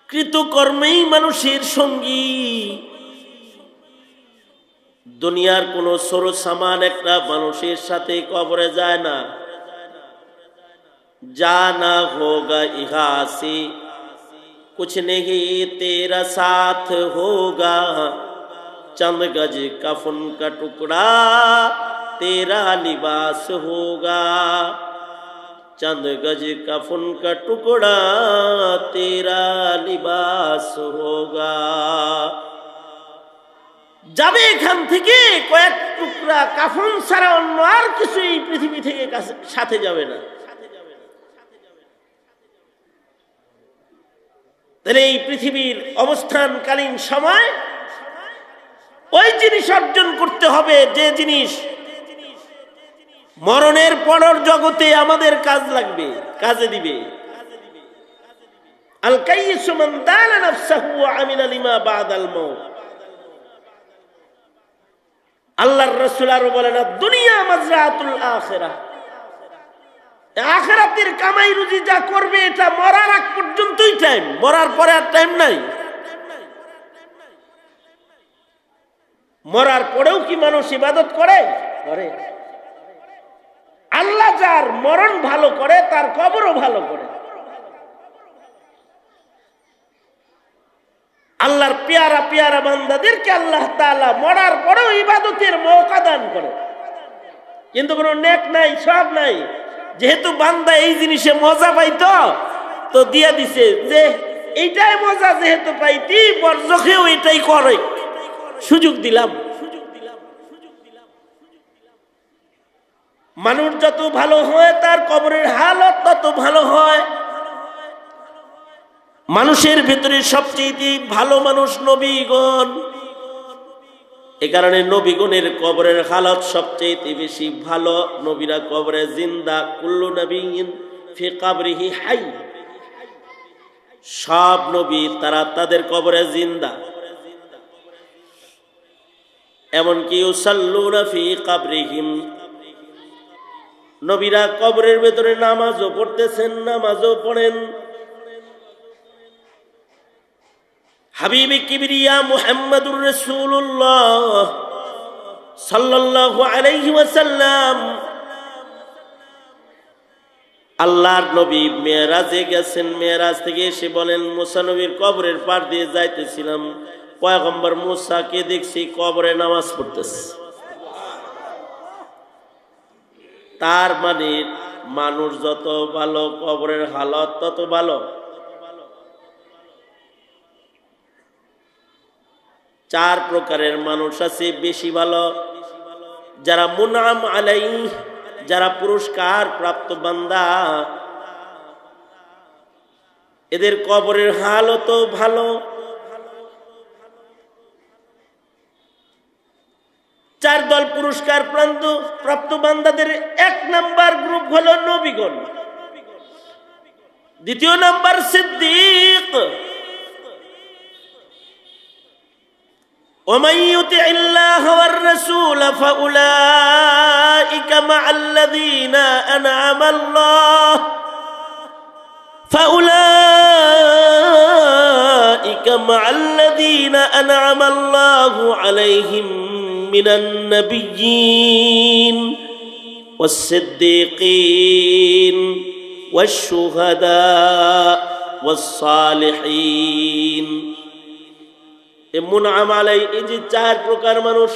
কৃতকর্মেই মানুষের সঙ্গী। দুনিয়ার কোনো সরো সামান একটা মানুষের সাথে কবরে যায় না। জানা হোগা ইহা সে कुछ नहीं तेरा साथ होगा, चंद गज कफन का टुकड़ा तेरा लिबास होगा, चंद गज कफन का टुकड़ा तेरा लिबास होगा। যাবে এখান থেকে কয়েক টুকরা কাফন ছাড়া অন্য আর কিছু এই পৃথিবী থেকে সাথে যাবে না। তাহলে এই পৃথিবীর অবস্থানকালীন সময় ওই জিনিস অর্জন করতে হবে যে জিনিস মরণের পরের জগতে আমাদের কাজ লাগবে, কাজে দিবে। আল কাইয়িসু মান দানা নাফসাহু ওয়া আমিলা লিমা বাদাল মাউত। আল্লাহর রাসূল আরো বলেন, দুনিয়া মাজরাতুল আখিরাহ। আখিরাতের কামাই রুজি যা করবে এটা মরার আগ পর্যন্তই টাইম, মরার পরে আর টাইম নাই। মরার পরেও কি মানুষ ইবাদত করে? করে। আল্লাহ যার মরণ ভালো করে তার কবরও ভালো করে। আল্লাহর পেয়ারা পেয়ারা বান্দাদেরকে আল্লাহ তাআলা মরার পরেও ইবাদতের মওকা দান করে। কিন্তু কোনো নেক নাই, সব নাই। যেহেতু বান্দা এই জিনিসে মজা পাইতো তো দিয়া দিছে যে এইটাই মজা যেহেতু পাইতি বরজখেও এটাই করে, সুযোগ দিলাম। মানুষ যত ভালো হয় তার কবরের হালত তত ভালো হয়। মানুষের ভিতরে সবচেয়ে ভালো মানুষ নবীগণ। এ কারণে নবীগণের কবরের হালত সবচেয়ে বেশি ভালো। নবীরা কবরে জিন্দা, কুল্লু নবিয়্যিন ফি কবরিহি হাই। সব নবী তারা তাদের কবরে জিন্দা। এমনকি ইউসাল্লুনা ফি কবরিহিম, নবীরা কবরের ভেতরে নামাজও পড়তেছেন, নামাজও পড়েন। হাবিবে কিবরিয়া মুহাম্মদুর রাসূলুল্লাহ সাল্লাল্লাহু আলাইহি ওয়াসাল্লাম আল্লাহর নবী মেরাজে গেছেন। মেরাজ থেকে এসে বলেন, মুসা নবীর কবরের পার দিয়ে যাইতেছিলাম, পয়গম্বর মুসাকে দেখছি কবরে নামাজ পড়তেছে। তার মানে মানুষ যত ভালো কবরের হালত তত ভালো। চার প্রকারের মানুষ আছে বেশি ভালো। যারা মুনআম আলাইহি, যারা পুরস্কার প্রাপ্ত বান্দা, এদের কবরের হালত ভালো। চার দল পুরস্কার প্রাপ্ত বান্দাদের এক নাম্বার গ্রুপ হলো নবীগণ, দ্বিতীয় নাম্বার সিদ্দিক। ومن يطع الله والرسول فأولئك مع الذين أنعم الله عليهم من النبيين والصديقين والشهداء والصالحين। মুনআম আলাই, এই যে চার প্রকার মানুষ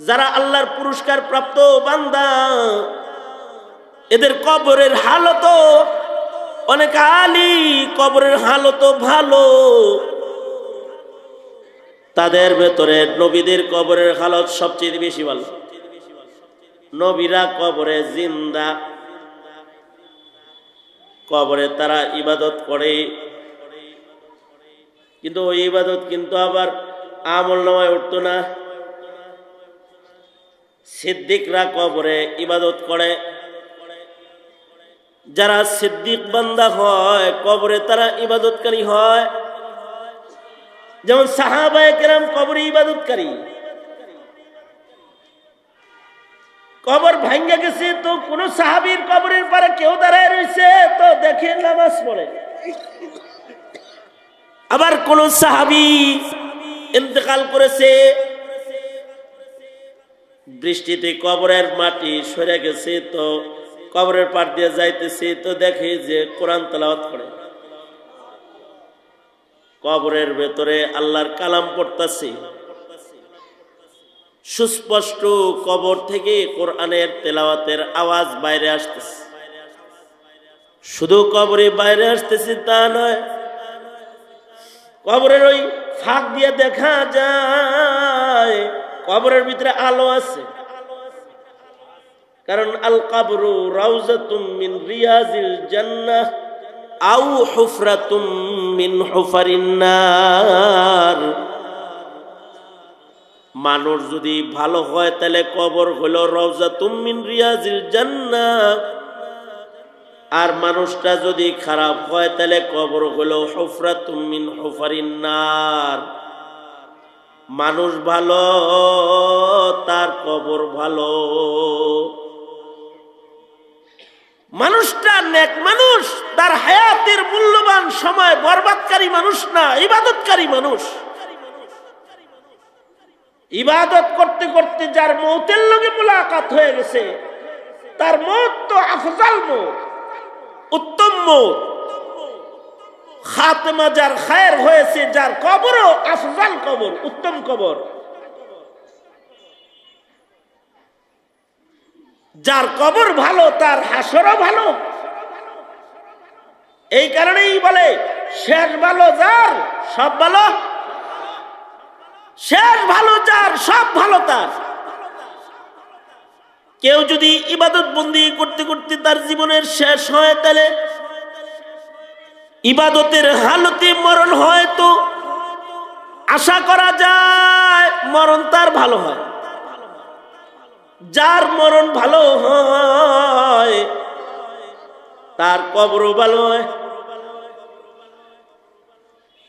যারা আল্লাহর পুরস্কার প্রাপ্ত বান্দা, এদের কবরের হালত অনেক আলী কবরের হালত ভালো, তাদের ভেতরে নবীদের কবরের হালত সবচেয়ে বেশি ভালো। নবীরা কবরে জিন্দা, কবরে তারা ইবাদত করে, কিন্তু ওই ইবাদত কিন্তু আবার আমল নামায় উঠতো না। সিদ্দিকরা কবরে ইবাদত করে, যারা সিদ্দিক বান্দা হয় কবরে তারা ইবাদতকারী হয়। যেমন সাহাবায়ে কেরাম কবরে ইবাদতকারী। কবর ভাঙ্গা গেছে তো কোন সাহাবীর কবরের পারে কেউ দাঁড়ায় রয়েছে তো দেখে নামাজ পড়ে। আবার কোন সাহাবী ইন্তেকাল করেছে, বৃষ্টিতে কবরের মাটি সরে গেছে তো কবরের পাড় দিয়ে যাইতেছে তো দেখে যে কোরআন তেলাওয়াত করে, কবরের ভেতরে আল্লাহর কালাম পড়তেছে, সুস্পষ্ট কবর থেকে কোরআনের তেলাওয়াতের আওয়াজ বাইরে আসতেছে। শুধু কবরে বাইরে আসতেছে তা নয়, কবরের ওই ফাঁক দিয়ে দেখা যায় কবরের ভিতরে আলো আছে। কারণ আল কবরু রাউজাতুম মিন রিয়াজিল জান্নাহ আও হুফরাতুম মিন হুফারিন নার। মানুষ যদি ভালো হয় তাহলে কবর হলো রাউজাতুম মিন রিয়াজিল জান্নাহ, আর মানুষটা যদি খারাপ হয় তাহলে কবর হলো হুফরাতুম মিন হুফারিন নার। মানুষ ভালো তার কবর ভালো। মানুষটা নেক মানুষ, তার হায়াতের মূল্যবান সময় বরবাদকারী মানুষ না, ইবাদতকারী মানুষ। ইবাদত করতে করতে যার মৌতের লগে মুলাকাত হয়ে গেছে তার মৌত তো আফজাল মৌত, উত্তম মৌত। খাতেমা যার খায়ের হয়েছে, যার কবরও আফজাল কবর, উত্তম কবর। যার কবর ভালো তার হাসরও ভালো। এই কারণেই বলে শেষ ভালো যার সব ভালো, শেষ ভালো যার সব ভালো তার। কেউ যদি ইবাদত বন্দি করতে করতে তার জীবনের শেষ হয় তাহলে ইবাদতের হালতে মরণ হয় তো আশা করা যায় মরণ তার ভালো হয়। যার মরণ ভালো হয় তার কবরও ভালো হয়।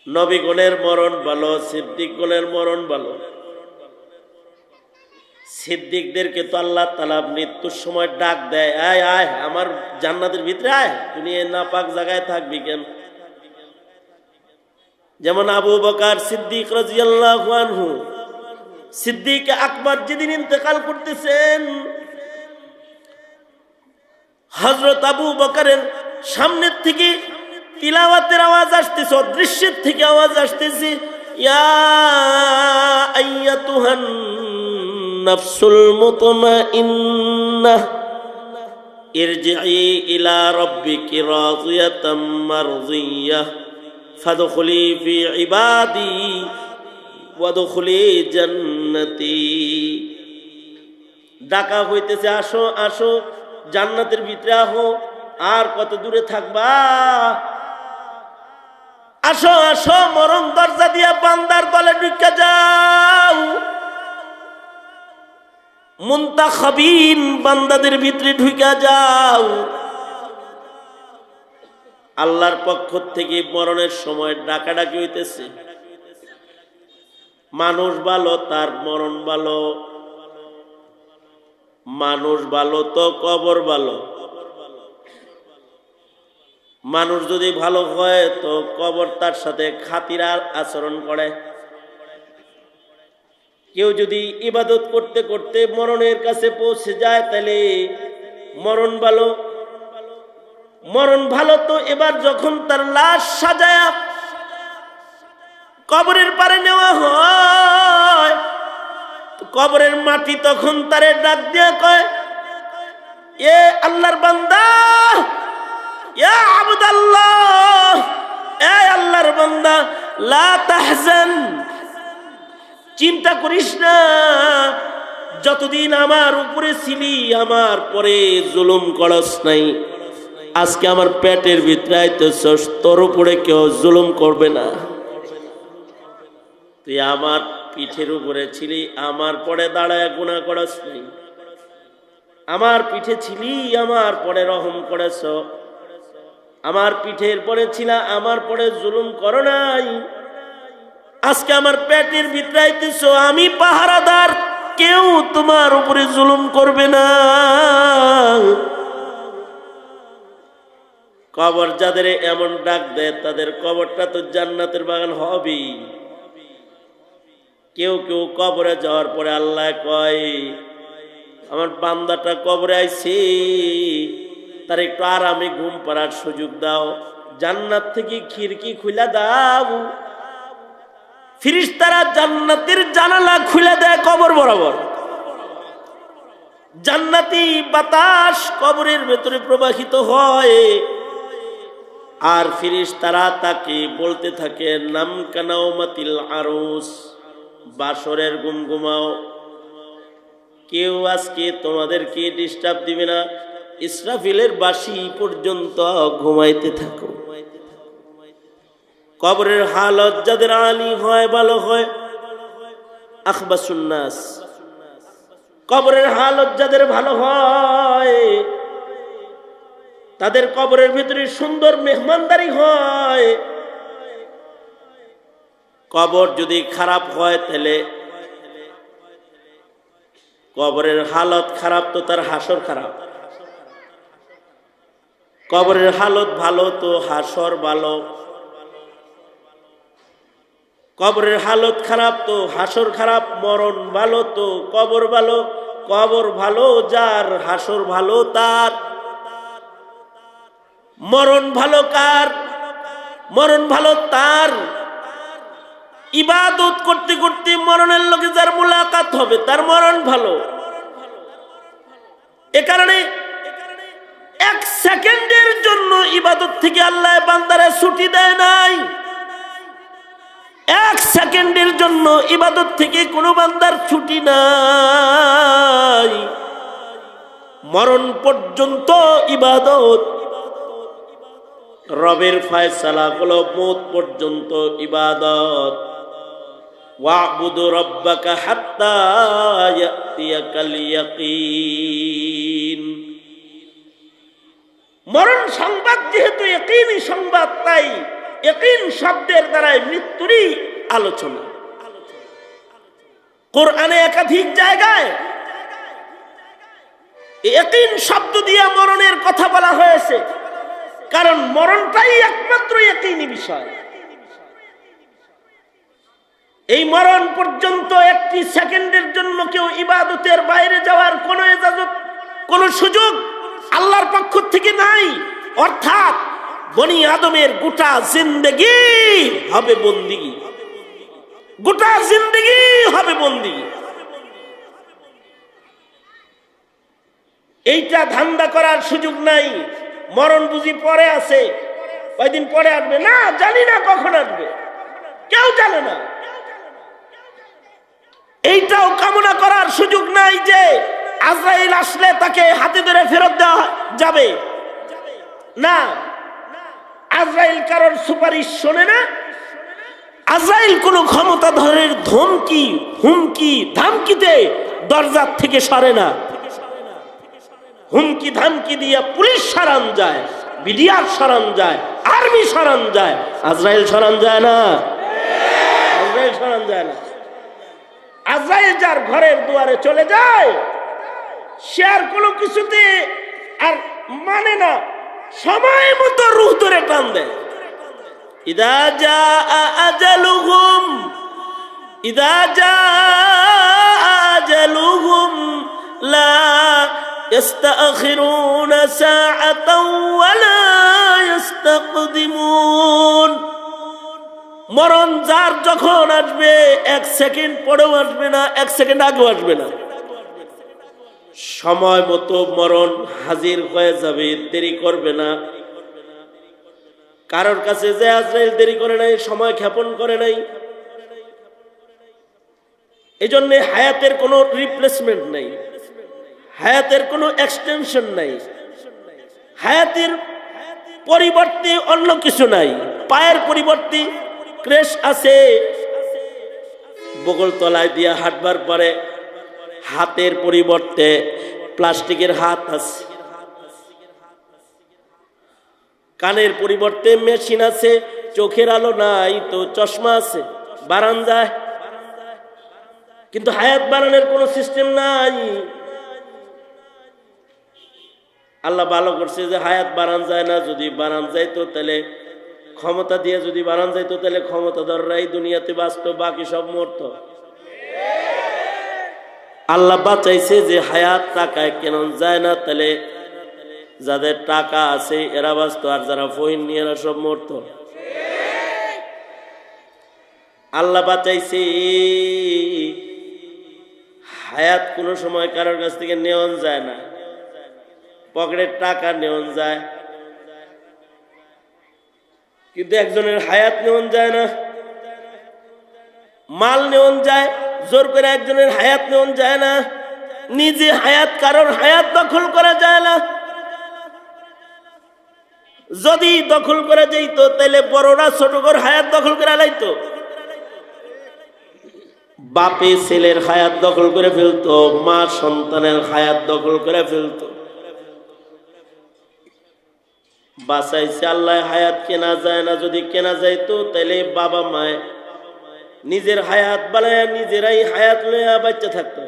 নবীগণের মরণ ভালো, সিদ্দিকগণের মরণ ভালো। সিদ্দিকদেরকে তো আল্লাহ তাআলা মৃত্যুর সময় ডাক দেয়, আয় আয় আমার জান্নাতের ভিতরে আয়, দুনিয়ায় নাপাক জায়গায় থাকবি কেন। যেমন আবু বকর সিদ্দিক রাদিয়াল্লাহু আনহু, সিদ্দিক আকবর যেদিন ইন্তেকাল করতেছেন, হযরত আবু বকরের সামনের থেকে তিলাওয়াতের আওয়াজ আসতেছে, অদৃশ্যের থেকে আওয়াজ আসতেছে, ইয়া আইয়াতুহান নাফসুল মুতমাইন্নাহ ইরজিই ইলা রাব্বিকি রাদিয়াতাম মারদিয়াহ ফাদখুলি ফি ইবাদি ওয়াদখুলি জান্নাতি। ডাকা হইতেছে, আসো আসো জান্নাতের ভিতরে আহো, আর কত দূরে থাকবা, আসো আসো মরণ দরজা দিয়া বান্দার দলে ঢুকে যাও। মুনতাখাবিন বান্দাদের ভিতরে ঢুকে যাও। আল্লাহর পক্ষ থেকে মরণের সময় ডাকাডাকি হইতেছে। মানুষ ভালো তার মরণ ভালো, মানুষ ভালো তো কবর ভালো। মানুষ যদি ভালো হয় তো কবর তার সাথে খাতির আচরণ করে। কেউ যদি ইবাদত করতে করতে মরণের কাছে পৌঁছে যায় তাহলে মরণ ভালো। মরণ ভালো তো এবার যখন তার লাশ সাজায়া কবরের পারে নেওয়া হয়, কবরের মাটি তখন তারে ডাক দিয়া কয়, এ আল্লাহর বান্দা, ইয়া আবদাল্লাহ, এ আল্লাহর বান্দা, লা তাহজান, চিন্তা করিস না। যতদিন আমার উপরে ছিলি, আমার পরে জুলুম করস নাই, আজকে আমার পেটের ভিতরে আইতেছস, তোর উপরে কেউ জুলুম করবে না। তুই আমার পিঠের উপরে ছিলি, আমার পরে দাঁড়ায় গুনাহ করস নাই। আমার পিঠে ছিলি, আমার পরে রহম করেছ। আমার পিঠের পরে ছিল, আমার পরে জুলুম করো নাই। আজকে আমার পেটের ভিতরে আইতেছ, আমি পাহারাদার, কেউ তোমার উপরে জুলুম করবে না। কবর যাদের এমন ডাক দেয়, তাদের কবরটা তো জান্নাতের বাগান হবেই। কেউ কেউ কবরে যাওয়ার পরে আল্লাহ কয়, আমার বান্দাটা কবরে আইছে, তার একটু আরামে ঘুম পাড়ার সুযোগ দাও, জান্নাত থেকে খিড়কি খুলে দাও। ফিরিস্তারা জান্নাতের জানালা খুলে দেয় কবর বরাবর। জান্নাতি বাতাস কবরের ভেতরে প্রবাহিত হয়, আর ফিরিস্তারা তাকে বলতে থাকে, নাম কানাউমাতিল আরুস, বাসরের ঘুম ঘুমাও, কেউ আজকে তোমাদেরকে ডিস্টার্ব দিবে না, ইসরাফিলের বাঁশি পর্যন্ত ঘুমাইতে থাকো। কবরের হালত যাদের আলী হয়, ভালো হয়, আখবাসুন নাস, কবরের হালত যাদের ভালো হয়, তাদের কবরের ভিতরে সুন্দর মেহমানদারি হয়। কবর যদি খারাপ হয়, তাহলে কবরের হালত খারাপ তো তার হাসর খারাপ। কবরের হালত ভালো তো হাসর ভালো। কবরের হালত খারাপ তো হাসর খারাপ। মরণ ভালো তো কবর ভালো। কবর ভালো যার, হাসর ভালো তার। মরণ ভালো কার? মরণ ভালো তার। ইবাদত করতে করতে মরণের লোকে যার মুলাকাত হবে, তার মরণ ভালো। এ কারণে এক সেকেন্ডের জন্য ইবাদত থেকে আল্লাহ বান্দারে ছুটি দেয় নাই। এক সেকেন্ডের জন্য ইবাদত থেকে কোনো বান্দার ছুটি নাই। মরণ পর্যন্ত ইবাদত। রবের ফয়সালা হলো মওত পর্যন্ত ইবাদত। ওয়াবুদু রাব্বাকা হাত্তা ইয়াতিয়াকাল ইয়াকিন। মরণ সংবাদ যেহেতু ইয়াকিনী সংবাদ, তাই ইয়াকিন শব্দের দ্বারাই মৃত্যুরই আলোচনা। কোরআনে একাধিক জায়গায় ইয়াকিন শব্দ দিয়ে মরণের কথা বলা হয়েছে, কারণ মরণটাই একমাত্র ইয়াকিনী বিষয়। এই মরণ পর্যন্ত একটি সেকেন্ডের জন্য কেউ ইবাদতের বাইরে যাওয়ার কোনো ইজাজত, কোনো সুযোগ আল্লাহর পক্ষ থেকে নাই। অর্থাৎ বনি আদমের গোটা জিন্দেগি হবে বন্দিগি, গোটা জিন্দেগি হবে বন্দিগি। এইটা ধান্দা করার সুযোগ নাই। মরণ বুঝি পরে আছে, কয়দিন পরে আসবে না, জানি না কখন আসবে, কেউ জানে না। এইটাও কামনা করার সুযোগ নাই যে আজরাইল আসলে তাকে হাতে ধরে ফেরত দেওয়া যাবে না। আজরাইল কারোর সুপারিশ শোনে না। আজরাইল কোনো ক্ষমতাধরের ধমকি, হুমকি, ধামকিতে দরজার থেকে সরে না। হুমকি ধামকি দিয়ে পুলিশ সরান যায়, বিডিআর সরান যায়, আর্মি সরান যায়, আজরাইল সরান যায় না। আজরাইল সরান যায় না। আজরাইল যার ঘরের দুয়ারে চলে যায়, সে আর কোনো কিছুতে আর মানে না, সময় মতো রূহ ধরে টান দেয়। ইদা জাআ আজালুহুম, ইদা জাআ আজালুহুম লা ইস্তাখিরুনা সাআতাও ওয়া লা ইস্তাকদিমুন। মরণ যার যখন আসবে, এক সেকেন্ড পরেও আসবে না, এক সেকেন্ড আগেও আসবে না। সময় মতো মরণ হাজির হয়ে যাবে, দেরি করবে না। কারোর কাছে যে আজরাইল দেরি করে নাই, সময় ক্ষেপণ করে নাই। এই জন্য হায়াতের কোনো রিপ্লেসমেন্ট নাই, হায়াতের কোনো এক্সটেনশন নাই, হায়াতের পরিবর্তে অন্য কিছু নাই। পায়ের পরিবর্তে ক্রেশ আছে, বগল তলায় দিয়ে হাঁটবার পরে হাতের পরিবর্তে প্লাস্টিকের হাত আছে, কানের পরিবর্তে মেশিন আছে, চোখের আলো নাই তো চশমা আছে, বাড়ান যায়। কিন্তু হায়াত বাড়ানোর কোনো সিস্টেম নাই। আল্লাহ ভালো করছে যে হায়াত বাড়ান যায় না। যদি বাড়ান যাইতো তাহলে ক্ষমতা দিয়ে, যদি বাড়ান যাইতো তাহলে ক্ষমতাধররাই দুনিয়াতে বাঁচত, বাকি সব মরত। আল্লাহ বাঁচাইছে যে হায়াত টাকায় কেন যায় না, তাহলে যাদের টাকা আছে এরা বাঁচত, আর যারা ফহিন নিয়ে এরা সব মরত। আল্লাহ বাঁচাইছে। হায়াত কোনো সময় কারোর কাছ থেকে নেওয়া যায় না, পকেটের টাকা নেওয়া যায়, কিন্তু একজনের হায়াত নেওয়া যায় না। মাল নেওয়া যায়, জোর করে একজনের হায়াত নেওয়া যায় না। নিজে হায়াত কারোর হায়াত দখল করা যায় না। যদি দখল করা যাইতো তাহলে বড়রা ছোট করে হায়াত দখল করে লাইতো। বাপে ছেলের হায়াত দখল করে ফেলতো, মা সন্তানের হায়াত দখল করে ফেলতো। বাঁচাইছে আল্লাহ, হায়াত কেনা যায় না। যদি কেনা যাইতো তাহলে বাবা মায় নিজের হায়াত বানায় নিজেরাই হায়াত লইয়া বাচ্চা থাকতো।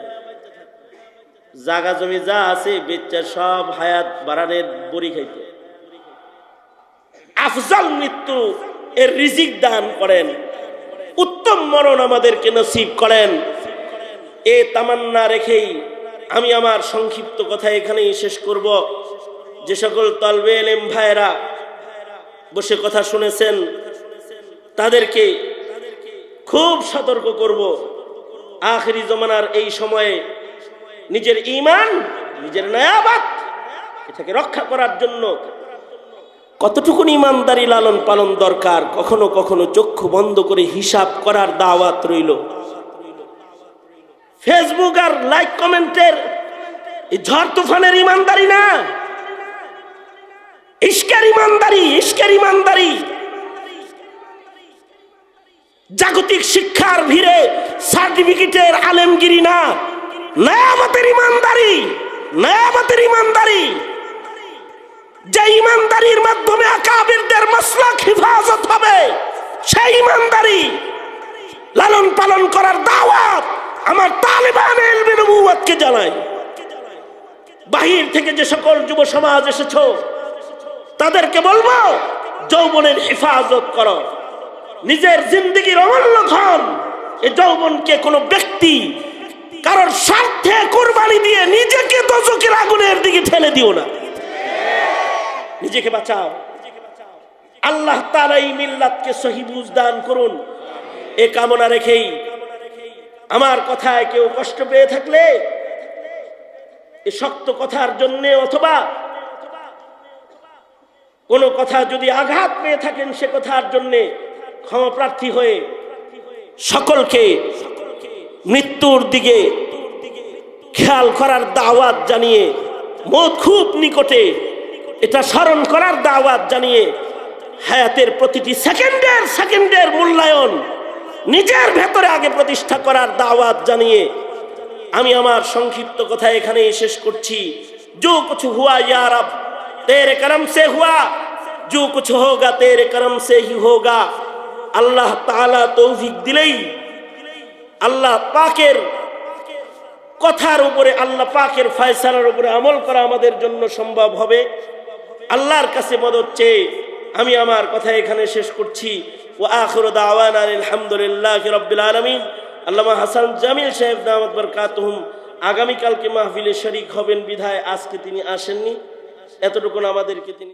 জাগা জমি যা আছে বেচ্চা সব হায়াত বাড়ানোর বড়ি খাইত। আফজাল মৃত্যু এর রিজিক দান করেন, উত্তম মরণ আমাদেরকে নসিব করেন। এ তামান্না রেখেই আমি আমার সংক্ষিপ্ত কথা এখানেই শেষ করব। যে সকল তলবে ইলম ভাইরা বসে কথা শুনেছেন তাদেরকে খুব সতর্ক করব, আখিরি জমানার এই সময়ে নিজের ঈমান, নিজের নায়াবাত এটাকে রক্ষা করার জন্য কতটুকু ঈমানদারি লালন পালন দরকার, কখনো কখনো চক্ষু বন্ধ করে হিসাব করার দাওয়াত রইল। ফেসবুক আর লাইক কমেন্টের এই ঝড় তুফানের ঈমানদারি না, ইশকের ঈমানদারি, ইশকের ঈমানদারি। জাগতিক শিক্ষার ভিড়ে সার্টিফিকেটের আলেমগিরি না, নায়ামতের ঈমানদারি, নায়ামতের ঈমানদারি। যে ঈমানদারির মাধ্যমে আকাবিরদের মাসলাক হিফাজত হবে, সেই ঈমানদারি লালন পালন করার দাওয়াত আমার তালেবানে ইলমে নবুওয়াতকে জানাই। বাহির থেকে যে সকল যুব সমাজ এসেছো তাদেরকে বলবো, যৌবনের হেফাজত করো, নিজের জিন্দেগির অমূল্য ধন এই যৌবনকে কোনো ব্যক্তি কারোর স্বার্থে কুরবানি দিয়ে নিজেকে দোজখের আগুনের দিকে ঠেলে দিও না। নিজেকে বাঁচাও। আল্লাহ তাআলা এই মিল্লাতকে সহি বুঝ দান করুন, এ কামনা রেখেই আমার কথায় কেউ কষ্ট পেয়ে থাকলে এই শক্ত কথার জন্য অথবা কোনো কথা যদি আঘাত পেয়ে থাকেন সে কথার জন্য ক্ষমা প্রার্থী হয়ে সকলকে মৃত্যুর দিকে খেয়াল করার দাওয়াত জানিয়ে, মওত খুব নিকটে এটা স্মরণ করার দাওয়াত জানিয়ে, হায়াতের প্রতিটি সেকেন্ডের সেকেন্ডের মূল্যায়ন নিজের ভেতরে আগে প্রতিষ্ঠা করার দাওয়াত জানিয়ে আমি আমার সংক্ষিপ্ত কথা এখানে শেষ করছি। जो कुछ हुआ या रब तेरे करम से हुआ, जो कुछ होगा तेरे करम से ही होगा। আল্লাহ তাআলা তৌফিক দিলেই আল্লাহ পাকের কথার উপরে, আল্লাহ পাকের ফয়সালার উপরে আমল করা আমাদের জন্য সম্ভব হবে। আল্লাহর কাছে মদদ চেয়ে আমি আমার কথা এখানে শেষ করছি। ওয়া আখিরু দাওয়ানা আলহামদুলিল্লাহি রাব্বিল আলামিন। আল্লামা হাসান জামিল সাহেব দামাত বরকাতুহুম আগামীকালকে মাহফিলে শরীক হবেন বিধায় আজকে তিনি আসেননি, এতটুকু আমাদেরকে তিনি